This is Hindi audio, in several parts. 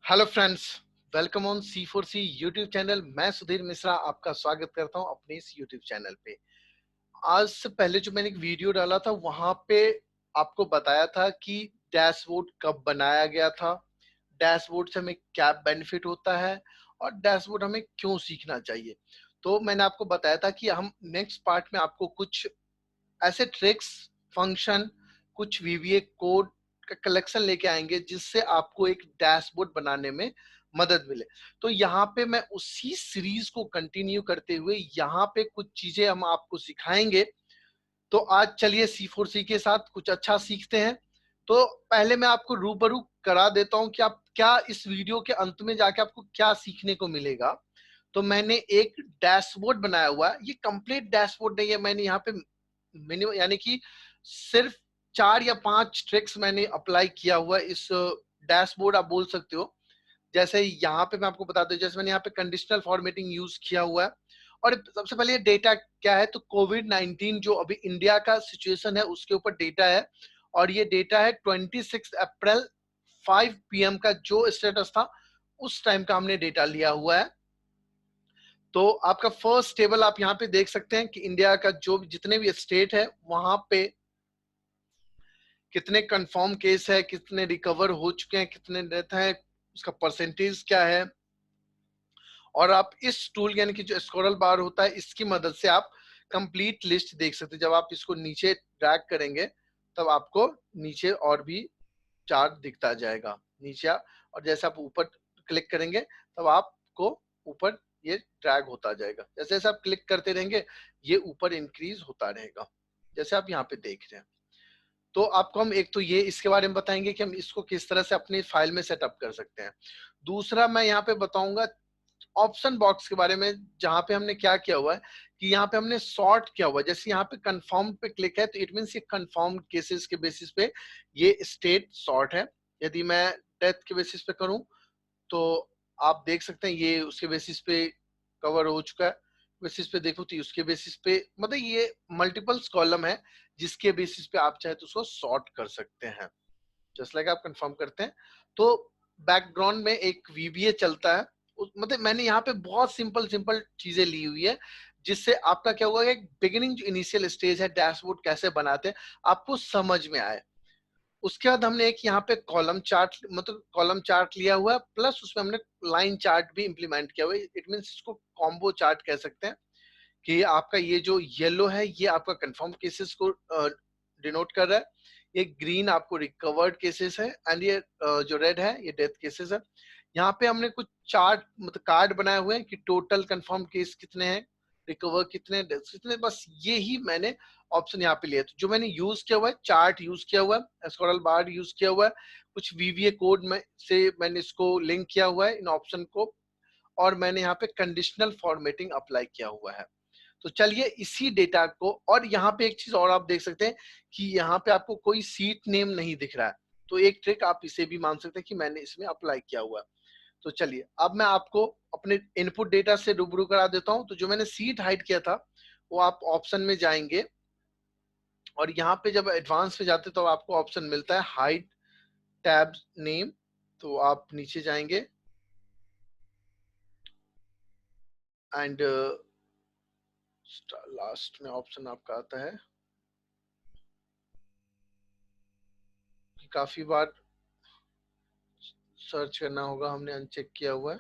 Hello friends, welcome on C4C YouTube channel. मैं सुधीर मिश्रा आपका स्वागत करता हूं अपने इस यूट्यूब चैनल पे। आज से पहले जो मैंने एक वीडियो डाला था वहां पे आपको बताया था कि डैशबोर्ड कब बनाया गया था, डैशबोर्ड से हमें क्या बेनिफिट होता है और डैशबोर्ड हमें क्यों सीखना चाहिए। तो मैंने आपको बताया था कि हम नेक्स्ट पार्ट में आपको कुछ ऐसे ट्रिक्स, फंक्शन, कुछ VBA कोड का कलेक्शन लेके आएंगे जिससे आपको एक डैशबोर्ड बनाने में मदद मिले। तो यहाँ पे मैं उसी सीरीज को कंटिन्यू करते हुए यहाँ पे कुछ चीजें हम आपको सिखाएंगे। तो आज चलिए C4C के साथ कुछ अच्छा सीखते हैं। तो पहले मैं आपको रूबरू करा देता हूं कि आप क्या इस वीडियो के अंत में जाके आपको क्या सीखने को मिलेगा। तो मैंने एक डैशबोर्ड बनाया हुआ है। ये कंप्लीट डैशबोर्ड नहीं है, मैंने यहाँ पे मिनिमम यानी कि सिर्फ 4 या 5 ट्रिक्स मैंने अप्लाई किया हुआ है इस डैशबोर्ड आप बोल सकते हो। जैसे यहाँ पे मैं आपको बता दूं, जैसे मैंने यहाँ पे कंडीशनल फॉर्मेटिंग यूज किया हुआ है। और सबसे पहले ये डेटा क्या है, तो कोविड-19 जो अभी इंडिया का सिचुएशन है उसके ऊपर डेटा है। और ये डेटा है 26 अप्रैल 5 PM का जो स्टेटस था उस टाइम का हमने डेटा लिया हुआ है। तो आपका फर्स्ट टेबल आप यहाँ पे देख सकते हैं कि इंडिया का जो जितने भी स्टेट है वहां पे कितने कंफर्म केस है, कितने रिकवर हो चुके हैं, कितने डेथ है, उसका परसेंटेज क्या है। और आप इस टूल यानी कि जो स्क्रॉल बार होता है इसकी मदद से आप कंप्लीट लिस्ट देख सकते हैं। जब आप इसको नीचे ड्रैग करेंगे तब आपको नीचे और भी चार्ट दिखता जाएगा नीचे। और जैसे आप ऊपर क्लिक करेंगे तब आपको ऊपर ये ड्रैग होता जाएगा। जैसे जैसे आप क्लिक करते रहेंगे ये ऊपर इंक्रीज होता रहेगा, जैसे आप यहाँ पे देख रहे हैं। तो आपको हम एक तो ये इसके बारे में बताएंगे कि हम इसको किस तरह से अपनी फाइल में सेटअप कर सकते हैं। दूसरा मैं यहाँ पे बताऊंगा ऑप्शन बॉक्स के बारे में, जहां पे हमने क्या किया हुआ है कि यहाँ पे हमने सॉर्ट किया हुआ है। जैसे यहाँ पे कंफर्म पे क्लिक है तो इट मींस ये कंफर्म केसेस के बेसिस पे ये स्टेट सॉर्ट है। यदि मैं डेथ के बेसिस पे करूं तो आप देख सकते हैं ये उसके बेसिस पे कवर हो चुका है। बेसिस पे देखो तो उसके बेसिस पे मतलब ये मल्टीपल्स कॉलम है जिसके बेसिस पे आप चाहे तो उसको सॉर्ट कर सकते हैं। जस्ट लाइक आप कंफर्म करते हैं तो बैकग्राउंड में एक VBA चलता है। मतलब मैंने यहाँ पे बहुत सिंपल सिंपल चीजें ली हुई है जिससे आपका क्या होगा, एक बिगिनिंग जो इनिशियल स्टेज है डैशबोर्ड कैसे बनाते हैं आपको समझ में आए। उसके बाद हमने एक यहाँ पे कॉलम चार्ट मतलब कॉलम चार्ट लिया हुआ है, प्लस उसमें हमने लाइन चार्ट भी इंप्लीमेंट किया हुआ है। इट मीन इसको कॉम्बो चार्ट कह सकते हैं कि आपका ये जो येलो है ये आपका कंफर्म केसेस को डिनोट कर रहा है, ये ग्रीन आपको रिकवर्ड केसेस है एंड ये जो रेड है ये डेथ केसेस है। यहाँ पे हमने कुछ चार्ट मतलब कार्ड बनाए हुए हैं कि टोटल कंफर्म केस कितने हैं, रिकवर कितने, डेथ कितने। बस ये ही मैंने ऑप्शन यहाँ पे लिया। तो जो मैंने यूज किया हुआ है चार्ट यूज किया हुआ है, स्क्रॉल बार यूज किया हुआ है, कुछ VBA कोड में से मैंने इसको लिंक किया हुआ है इन ऑप्शन को। और मैंने यहाँ पे कंडीशनल फॉर्मेटिंग अप्लाई किया हुआ है। तो चलिए इसी डेटा को, और यहाँ पे एक चीज और आप देख सकते हैं कि यहाँ पे आपको कोई सीट नेम नहीं दिख रहा है। तो एक ट्रिक आप इसे भी मान सकते हैं कि मैंने इसमें अप्लाई किया हुआ है। तो चलिए अब मैं आपको अपने इनपुट डेटा से रूबरू करा देता हूं। तो जो मैंने सीट हाइड किया था वो आप ऑप्शन में जाएंगे और यहाँ पे जब एडवांस पे जाते तो आपको ऑप्शन मिलता है हाइड टैब नेम। तो आप नीचे जाएंगे एंड लास्ट में ऑप्शन आपका आता है कि काफी बार सर्च करना होगा, हमने अनचेक किया हुआ है।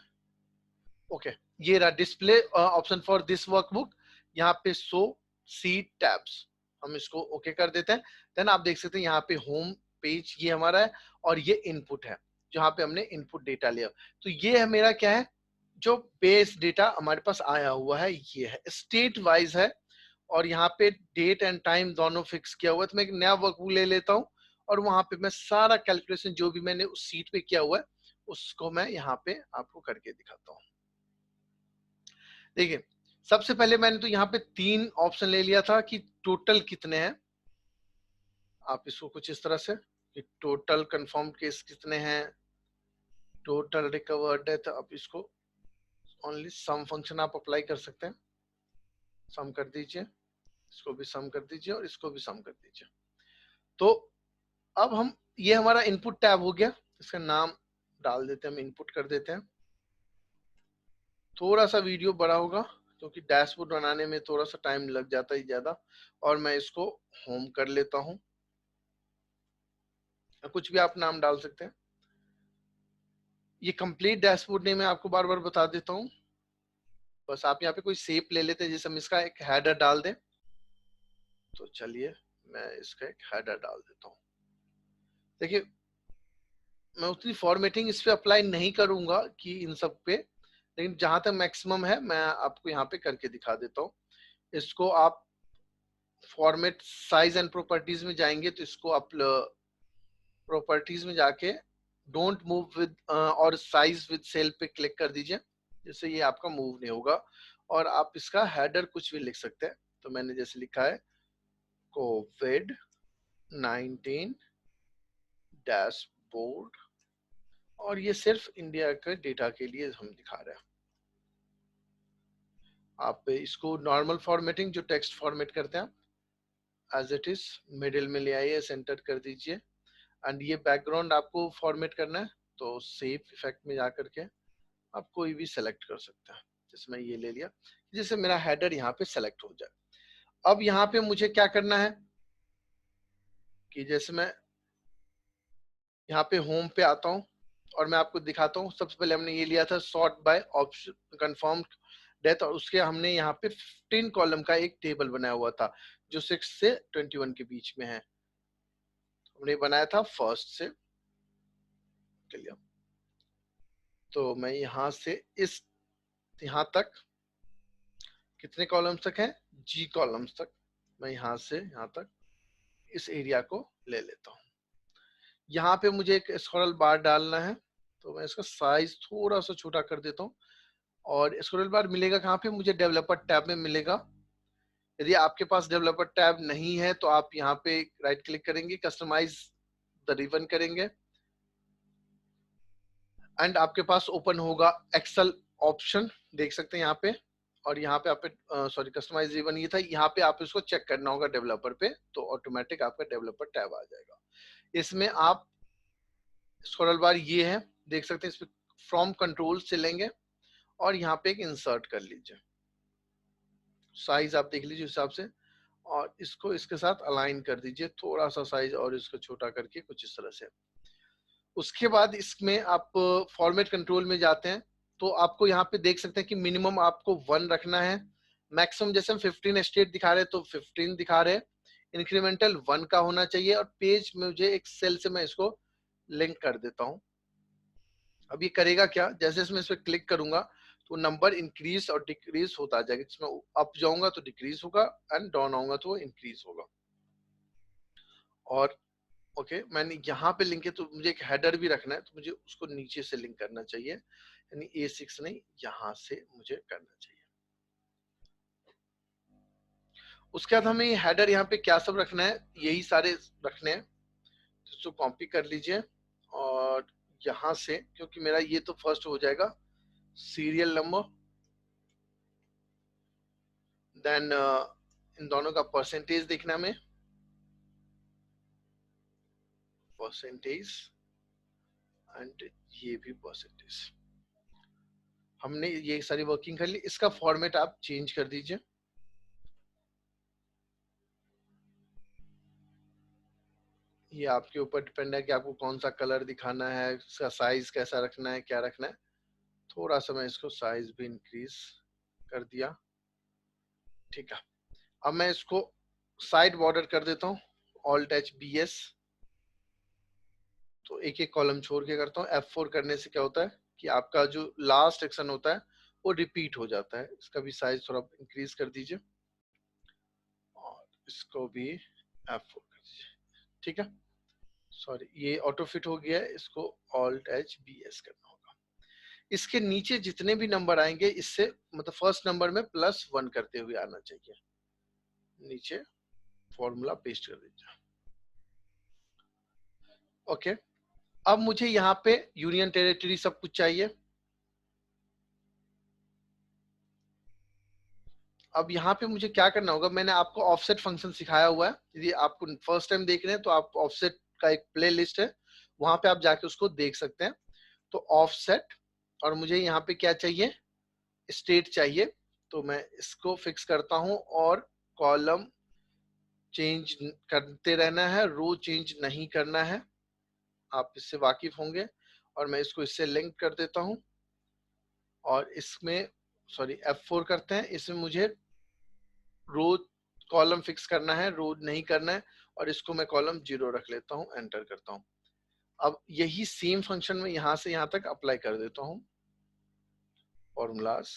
ओके, ये रहा display option for this workbook. यहाँ पे शो सीट टैब्स, हम इसको ओके कर देते हैं। देन आप देख सकते हैं यहाँ पे होम पेज ये हमारा है और ये इनपुट है जहाँ पे हमने इनपुट डेटा लिया। तो ये है मेरा क्या है, जो बेस डेटा हमारे पास आया हुआ है ये है स्टेट वाइज है। और यहाँ पे डेट एंड टाइम दोनों फिक्स किया हुआ है। तो मैं एक नया वर्कबुक ले लेता हूँ और वहां पे मैं सारा कैलकुलेशन जो भी मैंने उस सीट पे किया हुआ है उसको मैं यहाँ पे आपको करके दिखाता हूँ। देखिए सबसे पहले मैंने तो यहाँ पे 3 ऑप्शन ले लिया था कि टोटल कितने हैं। आप इसको कुछ इस तरह से कि टोटल कंफर्म केस कितने हैं, टोटल रिकवर्ड डेथ। आप इसको ओनली सम फंक्शन आप अप्लाई कर सकते हैं, सम कर दीजिए, इसको भी सम कर दीजिए और इसको भी सम कर दीजिए। तो अब हम ये हमारा इनपुट टैब हो गया, इसका नाम डाल देते हैं, हम इनपुट कर देते हैं। थोड़ा सा वीडियो बड़ा होगा क्योंकि डैशबोर्ड बनाने में थोड़ा सा टाइम लग जाता है ज्यादा, और मैं इसको होम कर लेता हूँ। कुछ भी आप नाम डाल सकते हैं। ये कंप्लीट डैशबोर्ड नेम मैं आपको बार बार बता देता हूँ। बस आप यहाँ पे कोई शेप ले लेते हैं, जैसे हम इसका एक हेडर डाल दें। तो चलिए मैं इसका एक हेडर डाल देता हूँ। देखिए मैं उतनी फॉर्मेटिंग इस पे अप्लाई नहीं करूंगा कि इन सब पे, लेकिन जहां तक मैक्सिमम है मैं आपको यहाँ पे करके दिखा देता हूँ। इसको आप फॉर्मेट साइज एंड प्रॉपर्टीज में जाएंगे तो इसको आप प्रॉपर्टीज में जाके डोंट मूव विद और साइज विद सेल पे क्लिक कर दीजिए, जिससे ये आपका मूव नहीं होगा। और आप इसका हेडर कुछ भी लिख सकते हैं। तो मैंने जैसे लिखा है कोविड-19 डैशबोर्ड, और ये सिर्फ इंडिया के डेटा के लिए हम दिखा रहे हैं। आप इसको नॉर्मल फॉर्मेटिंग जो टेक्स्ट फॉर्मेट करते हैं एज इट इज मिडिल में ले आइए, सेंटर कर दीजिए। एंड ये बैकग्राउंड आपको फॉर्मेट करना है तो सेव इफेक्ट में जाकर के आप कोई भी सेलेक्ट कर सकते हैं। जैसे मैं ये ले लिया, जिससे मेरा हेडर यहाँ पे सेलेक्ट हो जाए। अब यहाँ पे मुझे क्या करना है कि जैसे मैं यहाँ पे होम पे आता हूँ और मैं आपको दिखाता हूँ। सबसे पहले हमने ये लिया था sort by option confirm death, और उसके हमने यहाँ पे 15 कॉलम का एक टेबल बनाया हुआ था जो 6 से 21 के बीच में है। हमने बनाया था फर्स्ट से लिया। तो मैं यहाँ से इस यहाँ तक कितने कॉलम्स तक है, जी कॉलम्स तक, मैं यहाँ से यहाँ तक इस एरिया को ले लेता हूँ। यहाँ पे मुझे एक स्क्रॉल बार डालना है तो मैं इसका साइज थोड़ा सा छोटा कर देता हूँ। और स्क्रॉल बार मिलेगा कहाँ पे, मुझे डेवलपर टैब में मिलेगा। यदि आपके पास डेवलपर टैब नहीं है तो आप यहाँ पे राइट क्लिक करेंगे, कस्टमाइज द रिबन करेंगे, एंड आपके पास ओपन होगा एक्सेल ऑप्शन, देख सकते हैं यहाँ पे। और यहाँ पे आप सॉरी कस्टमाइज रिबन ये था, यहाँ पे आप इसको चेक करना होगा डेवलपर पे, तो ऑटोमेटिक आपका डेवलपर टैब आ जाएगा। इसमें आप स्क्रॉल बार ये है, देख सकते हैं, इस पे फ्रॉम कंट्रोल से लेंगे और यहाँ पे एक इंसर्ट कर लीजिए। साइज आप देख लीजिए हिसाब से, और इसको इसके साथ अलाइन कर दीजिए थोड़ा सा साइज, और इसको छोटा करके कुछ इस तरह से। उसके बाद इसमें आप फॉर्मेट कंट्रोल में जाते हैं तो आपको यहाँ पे देख सकते हैं कि मिनिमम आपको 1 रखना है, मैक्सिमम जैसे हम 15 स्टेट दिखा रहे हैं तो 15 दिखा रहे हैं, इंक्रीमेंटल 1 का होना चाहिए। और पेज में मुझे एक सेल से मैं इसको लिंक कर देता हूँ। अब ये करेगा क्या, जैसे इसमें इस पर क्लिक करूंगा तो नंबर इंक्रीज और डिक्रीज होता जाएगा। इसमें अप जाऊंगा तो डिक्रीज होगा, एंड डाउन आऊंगा तो इंक्रीज होगा। और ओके मैंने यहाँ पे लिंक है तो मुझे एक हेडर भी रखना है, तो मुझे उसको नीचे से लिंक करना चाहिए, यानी A6 नहीं, यहाँ से मुझे करना चाहिए। उसके बाद हमें हेडर यहाँ पे क्या सब रखना है, यही सारे रखने हैं। तो इसको कॉपी कर लीजिए, और यहाँ से क्योंकि मेरा ये तो फर्स्ट हो जाएगा सीरियल नंबर, देन इन दोनों का परसेंटेज देखना में, परसेंटेज, एंड ये भी परसेंटेज। हमने ये सारी वर्किंग कर ली। इसका फॉर्मेट आप चेंज कर दीजिए। ये आपके ऊपर डिपेंड है कि आपको कौन सा कलर दिखाना है, इसका साइज कैसा रखना है, क्या रखना है। थोड़ा सा मैं इसको साइज भी इंक्रीज कर दिया, ठीक है। अब मैं इसको साइड बॉर्डर कर देता हूँ, Alt+BS। तो एक एक कॉलम छोड़ के करता हूँ। F4 करने से क्या होता है कि आपका जो लास्ट सेक्शन होता है वो रिपीट हो जाता है। इसका भी साइज थोड़ा इंक्रीज कर दीजिए, और इसको भी F4 कर दीजिए, ठीक है। सॉरी ये ऑटो फिट हो गया है, इसको Alt+BS करना होगा। इसके नीचे जितने भी नंबर आएंगे इससे मतलब फर्स्ट नंबर में +1 करते हुए आना चाहिए। नीचे फॉर्मूला पेस्ट कर दीजिए, ओके। अब मुझे यहाँ पे यूनियन टेरिटरी सब कुछ चाहिए। अब यहाँ पे मुझे क्या करना होगा, मैंने आपको ऑफसेट फंक्शन सिखाया हुआ है। यदि आपको फर्स्ट टाइम देख रहे हैं तो आप ऑफसेट का एक प्ले लिस्ट है, वहां पे आप जाके उसको देख सकते हैं। तो ऑफसेट, और मुझे यहाँ पे क्या चाहिए, स्टेट चाहिए। तो मैं इसको फिक्स करता हूं और कॉलम चेंज करते रहना है, रो चेंज नहीं करना है, आप इससे वाकिफ होंगे। और मैं इसको इससे लिंक कर देता हूं, और इसमें सॉरी F4 करते हैं, इसमें मुझे रो कॉलम फिक्स करना है, रो नहीं करना है, और इसको मैं कॉलम 0 रख लेता हूं, एंटर करता हूं। अब यही सेम फंक्शन में यहां से यहां तक अप्लाई कर देता हूं, फॉर्मूलाज।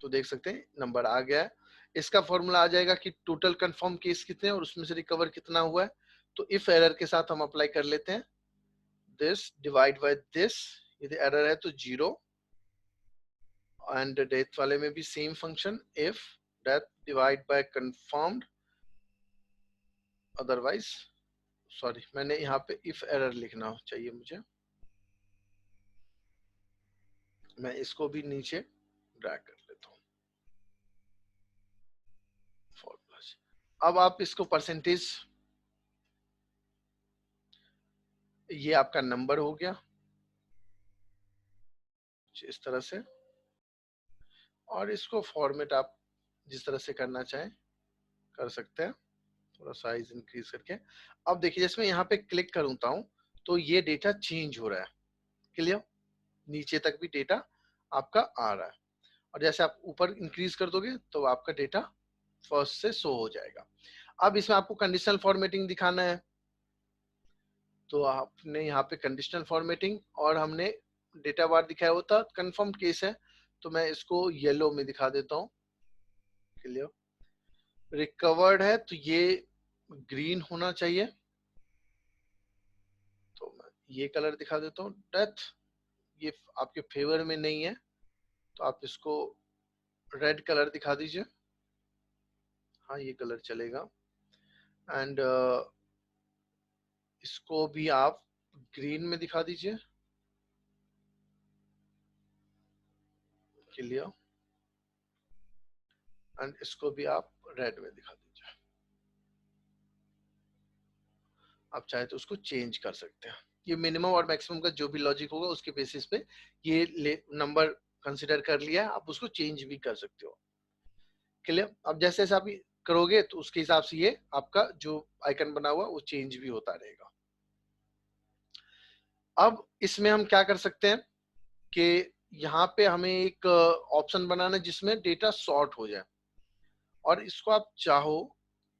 तो देख सकते हैं नंबर आ गया है। इसका फॉर्मूला आ जाएगा कि टोटल कंफर्म केस कितने हैं और उसमें से रिकवर कितना हुआ है। तो इफ एरर के साथ हम अप्लाई कर लेते हैं, दिस डिवाइड बाय दिस, यदि एरर है तो 0, एंड डेथ वाले में भी same function, if death divide by confirmed, otherwise sorry मैंने यहाँ पे इफ एरर लिखना चाहिए मुझे, मैं इसको भी नीचे ड्रैग कर लेता हूँ, फॉर्मूला। अब आप इसको परसेंटेज, ये आपका नंबर हो गया इस तरह से, और इसको फॉर्मेट आप जिस तरह से करना चाहें कर सकते हैं, थोड़ा साइज इंक्रीज करके। अब देखिए जैसे मैं यहाँ पे क्लिक करता हूँ तो ये डेटा चेंज हो रहा है, क्लियर, नीचे तक भी डेटा आपका आ रहा है, और जैसे आप ऊपर इंक्रीज कर दोगे तो आपका डेटा फर्स्ट से शो हो जाएगा। अब इसमें आपको कंडीशनल फॉर्मेटिंग दिखाना है, तो आपने यहाँ पे कंडीशनल फॉर्मेटिंग, और हमने डेटा बार दिखाया होता कंफर्म केस है, तो मैं इसको येलो में दिखा देता हूँ, क्लियर। रिकवर्ड है तो ये ग्रीन होना चाहिए, तो मैं ये कलर दिखा देता हूँ। डेथ ये आपके फेवर में नहीं है, तो आप इसको रेड कलर दिखा दीजिए, हाँ ये कलर चलेगा। एंड इसको भी आप ग्रीन में दिखा दीजिए, क्लियर, एंड इसको भी आप रेड में दिखा दीजिए। आप चाहे तो उसको चेंज कर सकते हैं, ये मिनिमम और मैक्सिमम का जो भी लॉजिक होगा उसके बेसिस पे ये नंबर कंसिडर कर लिया है, आप उसको चेंज भी कर सकते हो, क्लियर। अब जैसे जैसे आप करोगे तो उसके हिसाब से ये आपका जो आइकन बना हुआ वो चेंज भी होता रहेगा। अब इसमें हम क्या कर सकते हैं कि यहाँ पे हमें एक ऑप्शन बनाना है जिसमें डेटा सॉर्ट हो जाए, और इसको आप चाहो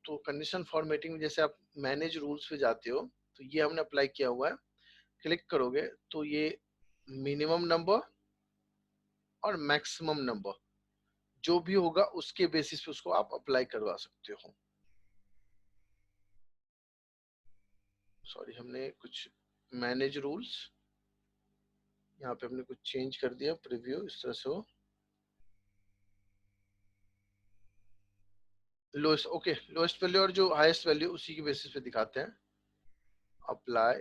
तो कंडीशन फॉर्मेटिंग में जैसे आप मैनेज रूल्स पे जाते हो तो ये हमने अप्लाई किया हुआ है, क्लिक करोगे तो ये मिनिमम नंबर और मैक्सिमम नंबर जो भी होगा उसके बेसिस पे उसको आप अप्लाई करवा सकते हो। सॉरी हमने कुछ मैनेज रूल्स यहाँ पे हमने कुछ चेंज कर दिया, प्रीव्यू इस तरह से हो, लोएस्ट, ओके लोएस्ट वैल्यू और जो हाईएस्ट वैल्यू उसी के बेसिस पे दिखाते हैं, अप्लाई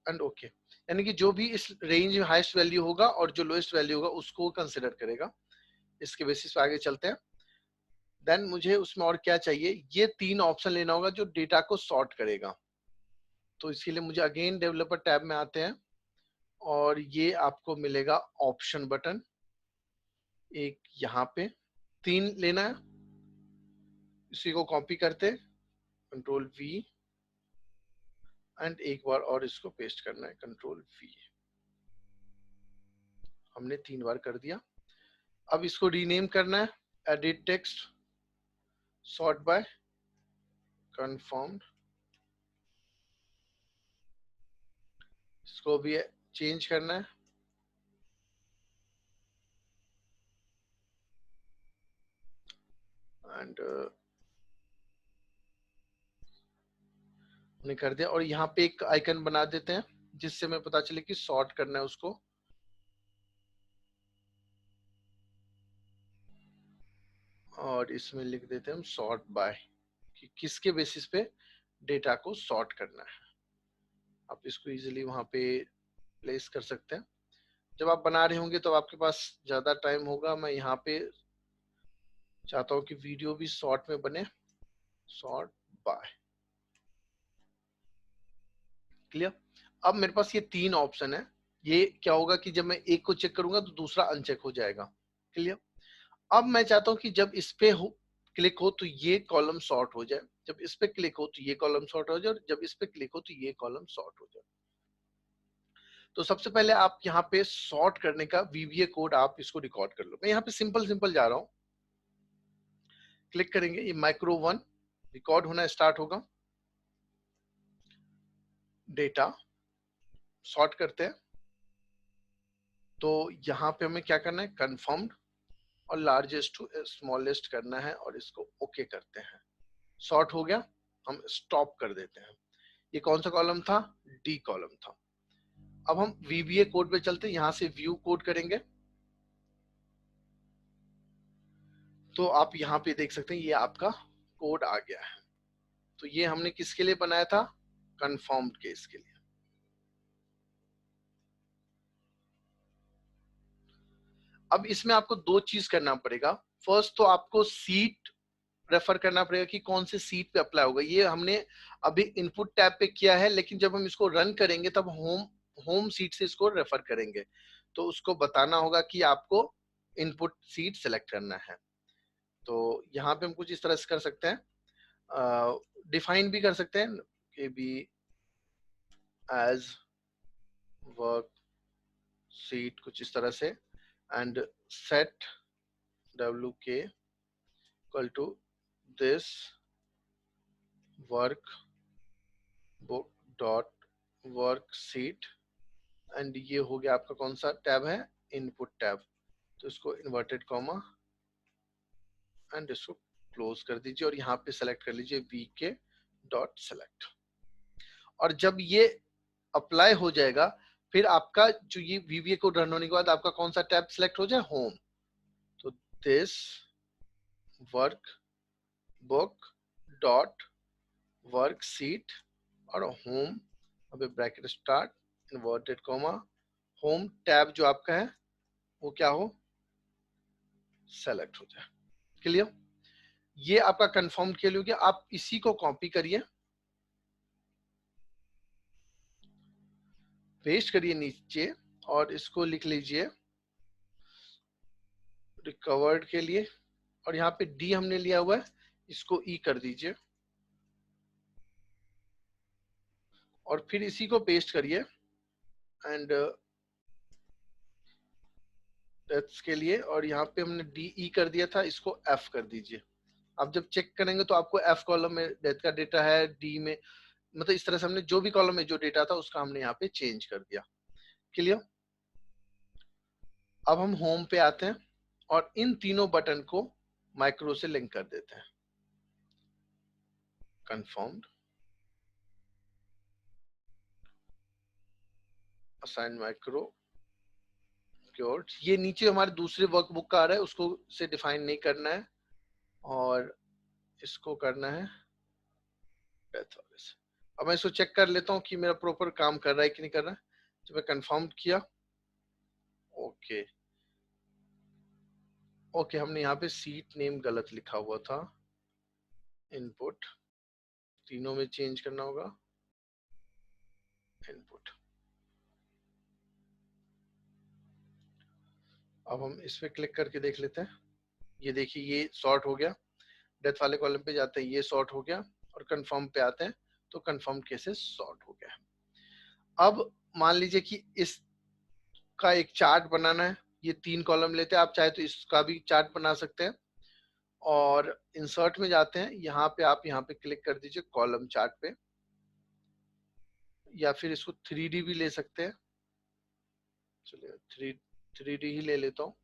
एंड ओके, यानी कि जो भी इस रेंज में हाईएस्ट वैल्यू होगा और जो लोएस्ट वैल्यू होगा उसको कंसिडर करेगा। इसके बेसिस पे आगे चलते हैं। देन मुझे उसमें और क्या चाहिए, ये 3 ऑप्शन लेना होगा जो डेटा को सॉर्ट करेगा। तो इसके लिए मुझे अगेन डेवलपर टैब में आते हैं, और ये आपको मिलेगा ऑप्शन बटन, एक यहाँ पे 3 लेना है, इसी को कॉपी करते कंट्रोल V, एंड एक बार और इसको पेस्ट करना है कंट्रोल V, हमने 3 बार कर दिया। अब इसको रीनेम करना है, edit text sort by confirmed, इसको भी चेंज करना है, एंड हमने कर दिया। और यहाँ पे एक आइकन बना देते हैं जिससे हमें पता चले कि सॉर्ट करना है उसको, और इसमें लिख देते हैं हम सॉर्ट बाय, कि किसके बेसिस पे डेटा को सॉर्ट करना है। आप इसको इजीली वहां पे प्लेस कर सकते हैं। जब आप बना रहे होंगे तो आपके पास ज्यादा टाइम होगा, मैं यहाँ पे चाहता हूँ कि वीडियो भी शॉर्ट में बने, सॉर्ट बाय, क्लियर। अब मेरे पास ये 3 ऑप्शन है, ये क्या होगा कि जब मैं एक को चेक करूंगा तो दूसरा अनचेक हो जाएगा। क्लियर। अब मैं चाहता हूं कि जब इस पे हो क्लिक हो तो ये कॉलम सॉर्ट हो जाए, जब इस पे क्लिक हो तो ये कॉलम सॉर्ट हो जाए, और जब इस पे क्लिक हो तो ये कॉलम सॉर्ट हो जाए। तो सबसे पहले आप यहाँ पे सॉर्ट करने का VBA कोड आप इसको रिकॉर्ड कर लो। मैं यहाँ पे सिंपल सिंपल जा रहा हूँ, क्लिक करेंगे, ये माइक्रो 1 रिकॉर्ड होना स्टार्ट होगा। डेटा सॉर्ट करते हैं, तो यहाँ पे हमें क्या करना है, कंफर्म्ड और लार्जेस्ट टू स्मॉलेस्ट करना है और इसको ओके करते हैं। सॉर्ट हो गया, हम स्टॉप कर देते हैं। ये कौन सा कॉलम था, डी कॉलम था। अब हम VBA कोड पे चलते हैं, यहां से व्यू कोड करेंगे। तो आप यहाँ पे देख सकते हैं ये आपका कोड आ गया है। तो ये हमने किसके लिए बनाया था, कंफर्म्ड केस के लिए। अब इसमें आपको दो चीज करना पड़ेगा। फर्स्ट तो आपको सीट रेफर करना पड़ेगा कि कौन से सीट पे अप्लाई होगा। ये हमने अभी इनपुट टैब पे किया है, लेकिन जब हम इसको रन करेंगे तब होम होम सीट से इसको रेफर करेंगे। तो उसको बताना होगा कि आपको इनपुट सीट सेलेक्ट करना है। तो यहाँ पे हम कुछ इस तरह से कर सकते हैं, डिफाइन भी कर सकते हैं कि बी एज वर्क सीट, कुछ इस तरह से, and set WK equal to this workbook dot worksheet, and ये हो गया आपका कौन सा टैब है, इनपुट टैब। तो इसको इन्वर्टेड कॉमा एंड इसको क्लोज कर दीजिए और यहाँ पे सेलेक्ट कर लीजिए VK डॉट सेलेक्ट। और जब ये अप्लाई हो जाएगा, फिर आपका जो ये VBA कोड रन होने के बाद आपका कौन सा टैब सेलेक्ट हो जाए, होम। तो this workbook dot work seat और होम, अभी bracket start inverted comma, home tab जो आपका है वो क्या हो, सेलेक्ट हो जाए। क्लियर। ये आपका कंफर्म के लिए हो गया। आप इसी को कॉपी करिए, पेस्ट करिए नीचे और इसको लिख लीजिए रिकवर्ड के लिए, और यहाँ पे डी हमने लिया हुआ है, इसको ई कर दीजिए और फिर इसी को पेस्ट करिए एंड डेथ्स के लिए, और यहाँ पे हमने डी ई कर दिया था, इसको एफ कर दीजिए। आप जब चेक करेंगे तो आपको एफ कॉलम में डेथ का डेटा है, डी में, मतलब इस तरह से हमने जो भी कॉलम में जो डेटा था उसका हमने यहाँ पे चेंज कर दिया। क्लियर। अब हम होम पे आते हैं और इन तीनों बटन को माइक्रो से लिंक कर देते हैं। कंफर्म्ड, असाइन माइक्रो क्योर, ये नीचे हमारे दूसरे वर्कबुक का आ रहा है, उसको से डिफाइन नहीं करना है और इसको करना है डेथ वाले से। अब मैं इसको चेक कर लेता हूँ कि मेरा प्रॉपर काम कर रहा है कि नहीं कर रहा है। जब मैं कंफर्म किया, ओके ओके, हमने यहाँ पे सीट नेम गलत लिखा हुआ था, इनपुट तीनों में चेंज करना होगा, इनपुट। अब हम इस पे क्लिक करके देख लेते हैं। ये देखिए ये सॉर्ट हो गया, डेथ वाले कॉलम पे जाते हैं, ये सॉर्ट हो गया, और कंफर्म पे आते हैं तो कंफर्म केसेस सॉर्ट हो गया। अब मान लीजिए कि इसका एक चार्ट बनाना है, ये 3 कॉलम लेते हैं, आप चाहे तो इसका भी चार्ट बना सकते हैं। और इंसर्ट में जाते हैं, यहाँ पे आप यहाँ पे क्लिक कर दीजिए कॉलम चार्ट पे, या फिर इसको 3D भी ले सकते हैं। चलिए 3D ही ले लेता हूँ।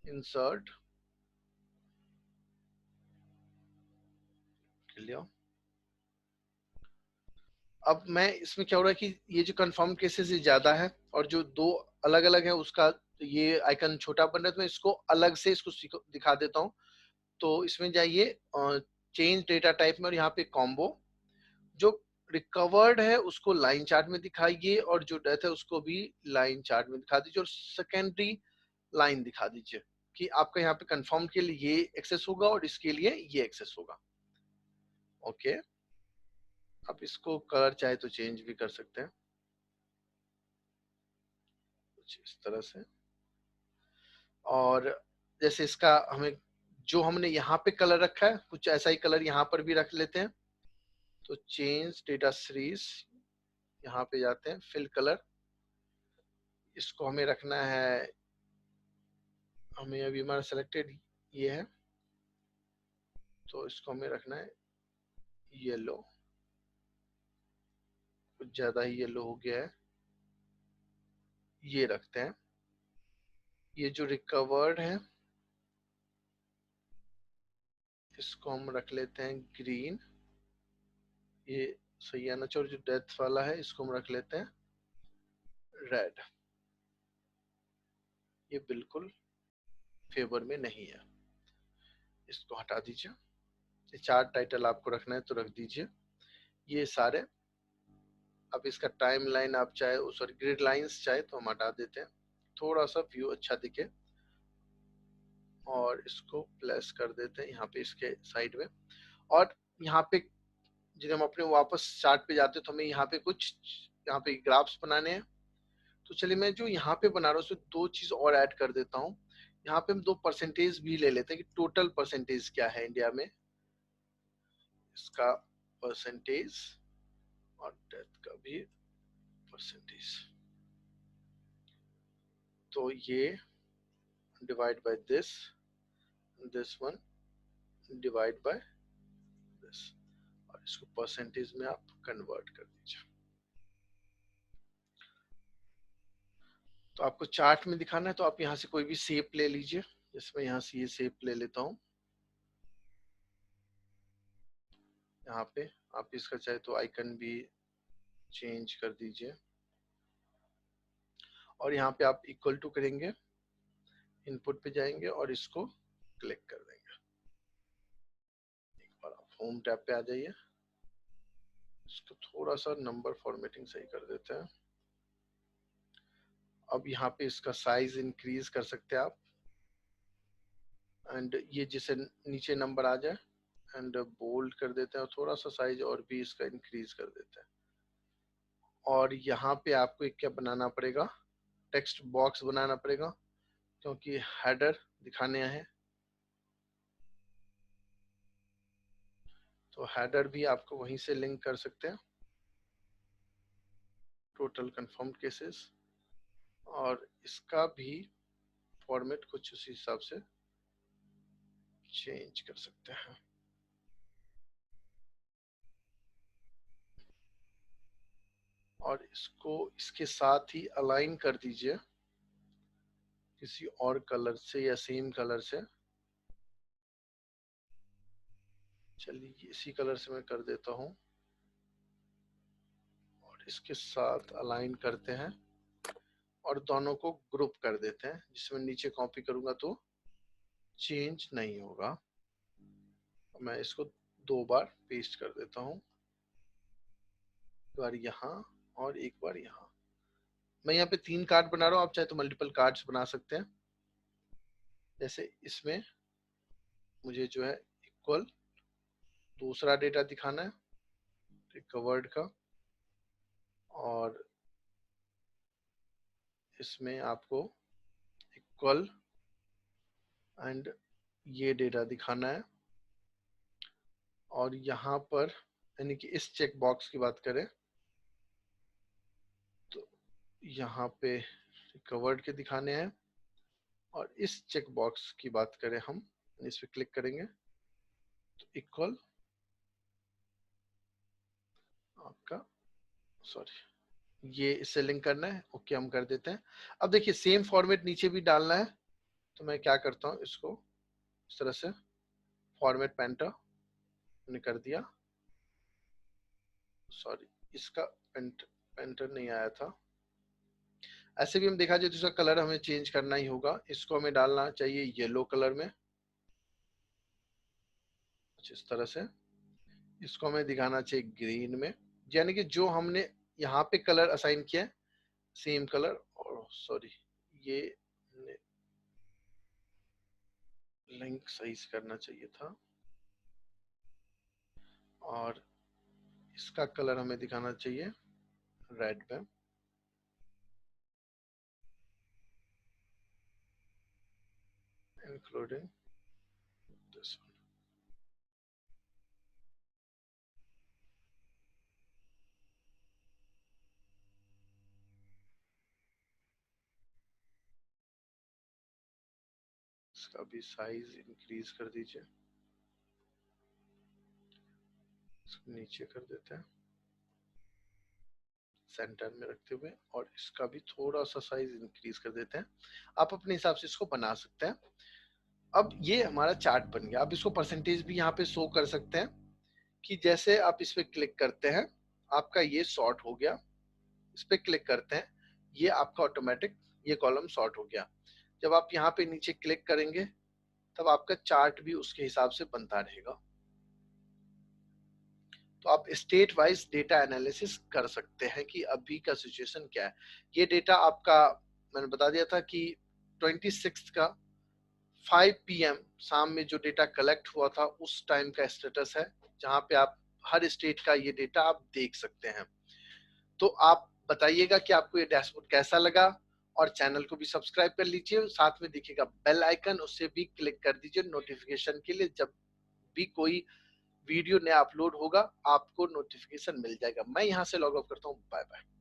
Insert, clear. अब मैं इसमें क्या हो रहा है कि ये जो कंफर्म केसेस ये ज्यादा है और जो दो अलग अलग है उसका ये आइकन छोटा बन रहा है, तो मैं इसको अलग से इसको दिखा देता हूँ। तो इसमें जाइए चेंज डेटा टाइप में, और यहाँ पे कॉम्बो, जो रिकवर्ड है उसको लाइन चार्ट में दिखाइए और जो डेथ है उसको भी लाइन चार्ट में दिखा दीजिए, और सेकेंडरी लाइन दिखा दीजिए कि आपका यहाँ पे कंफर्म के लिए ये एक्सेस होगा और इसके लिए ये एक्सेस होगा। ओके। आप इसको कलर चाहे तो चेंज भी कर सकते हैं। कुछ इस तरह से। और जैसे इसका हमें जो हमने यहाँ पे कलर रखा है कुछ ऐसा ही कलर यहाँ पर भी रख लेते हैं। तो चेंज डेटा सीरीज, यहाँ पे जाते हैं फिल कलर, इसको हमें रखना है, हमें अभी हमारा सिलेक्टेड ये है तो इसको हमें रखना है येलो, कुछ ज्यादा ही येलो हो गया है, ये रखते हैं। ये जो रिकवर्ड है इसको हम रख लेते हैं ग्रीन, ये सही आना चाहिए। और जो डेथ वाला है इसको हम रख लेते हैं रेड, ये बिल्कुल फेवर में नहीं है, इसको हटा दीजिए। ये चार टाइटल आपको रखना है तो रख दीजिए। ये सारे, अब इसका टाइम लाइन आप चाहे, सॉरी ग्रिड लाइंस चाहे तो हम हटा देते हैं, थोड़ा सा व्यू अच्छा दिखे। और इसको प्लेस कर देते हैं यहाँ पे इसके साइड में। और यहाँ पे जब हम अपने वापस चार्ट पे जाते हैं तो हमें यहाँ पे कुछ, यहाँ पे ग्राफ्स बनाने हैं। तो चलिए मैं जो यहाँ पे बना रहा हूँ उसमें दो चीज और ऐड कर देता हूँ। यहाँ पे हम 2 परसेंटेज भी ले लेते हैं कि टोटल परसेंटेज क्या है इंडिया में, इसका परसेंटेज और डेथ का भी परसेंटेज। तो ये divide by this one divide by this, और इसको परसेंटेज में आप कन्वर्ट कर दीजिए। तो आपको चार्ट में दिखाना है तो आप यहाँ से कोई भी शेप ले लीजिए, जैसे मैं यहाँ से ये शेप ले लेता हूँ। यहाँ पे आप इसका चाहे तो आइकन भी चेंज कर दीजिए। और यहाँ पे आप इक्वल टू करेंगे, इनपुट पे जाएंगे और इसको क्लिक कर देंगे। एक बार आप होम टैब पे आ जाइए, इसको थोड़ा सा नंबर फॉर्मेटिंग सही कर देते हैं। अब यहाँ पे इसका साइज इंक्रीज कर सकते हैं आप, एंड ये जिसे नीचे नंबर आ जाए एंड बोल्ड कर देते हैं, और थोड़ा सा साइज और भी इसका इंक्रीज कर देते हैं। और यहाँ पे आपको एक क्या बनाना पड़ेगा, टेक्स्ट बॉक्स बनाना पड़ेगा, क्योंकि हेडर दिखाने हैं। तो हेडर भी आपको वहीं से लिंक कर सकते हैं, टोटल कंफर्म्ड केसेस। और इसका भी फॉर्मेट कुछ उसी हिसाब से चेंज कर सकते हैं। और इसको इसके साथ ही अलाइन कर दीजिए किसी और कलर से या सेम कलर से। चलिए इसी कलर से मैं कर देता हूँ और इसके साथ अलाइन करते हैं और दोनों को ग्रुप कर देते हैं, जिसमें नीचे कॉपी करूंगा तो चेंज नहीं होगा। मैं इसको 2 बार पेस्ट कर देता हूँ, एक बार यहाँ और एक बार यहाँ। मैं यहाँ पे 3 कार्ड बना रहा हूँ, आप चाहे तो मल्टीपल कार्ड्स बना सकते हैं। जैसे इसमें मुझे जो है इक्वल दूसरा डेटा दिखाना है रिकवर्ड का, और इसमें आपको इक्वल एंड ये डेटा दिखाना है। और यहाँ पर यानी कि इस चेक बॉक्स की बात करें तो यहाँ पे रिकवर्ड के दिखाने हैं, और इस चेक बॉक्स की बात करें हम, इस पे क्लिक करेंगे तो इक्वल आपका, सॉरी ये इससे लिंक करना है, ओके हम कर देते हैं। अब देखिए सेम फॉर्मेट नीचे भी डालना है, तो मैं क्या करता हूँ, इसको इस तरह से फॉर्मेट पेंटर ने कर दिया, सॉरी इसका पेंटर नहीं आया था। ऐसे भी हम देखा जाए तो इसका कलर हमें चेंज करना ही होगा, इसको हमें डालना चाहिए येलो कलर में कुछ इस तरह से, इसको हमें दिखाना चाहिए ग्रीन में, यानी कि जो हमने यहाँ पे कलर असाइन किया है सेम कलर। और सॉरी ये लिंक सही से करना चाहिए था, और इसका कलर हमें दिखाना चाहिए रेड में। including this one. इसका भी साइज इंक्रीज कर दीजिए, इसको नीचे कर देते हैं सेंटर में रखते हुए, और इसका भी थोड़ा सा साइज इंक्रीज कर देते हैं। आप अपने हिसाब से इसको बना सकते हैं। अब ये हमारा चार्ट बन गया। आप इसको परसेंटेज भी यहाँ पे शो कर सकते हैं कि जैसे आप इस पे क्लिक करते हैं आपका ये सॉर्ट हो गया, इस पे क्लिक करते हैं ये आपका ऑटोमेटिक ये कॉलम सॉर्ट हो गया। जब आप यहाँ पे नीचे क्लिक करेंगे तब आपका चार्ट भी उसके हिसाब से बनता रहेगा। तो आप स्टेट वाइज डेटा एनालिसिस कर सकते हैं कि अभी का सिचुएशन क्या है। ये डेटा आपका मैंने बता दिया था कि 26 का 5 PM शाम में जो डेटा कलेक्ट हुआ था उस टाइम का स्टेटस है, जहां पे आप हर स्टेट का ये डेटा आप देख सकते हैं। तो आप बताइएगा कि आपको ये डैशबोर्ड कैसा लगा, और चैनल को भी सब्सक्राइब कर लीजिए, साथ में दिखेगा बेल आइकन, उससे भी क्लिक कर दीजिए नोटिफिकेशन के लिए। जब भी कोई वीडियो नया अपलोड होगा आपको नोटिफिकेशन मिल जाएगा। मैं यहाँ से लॉग ऑफ करता हूँ। Bye bye.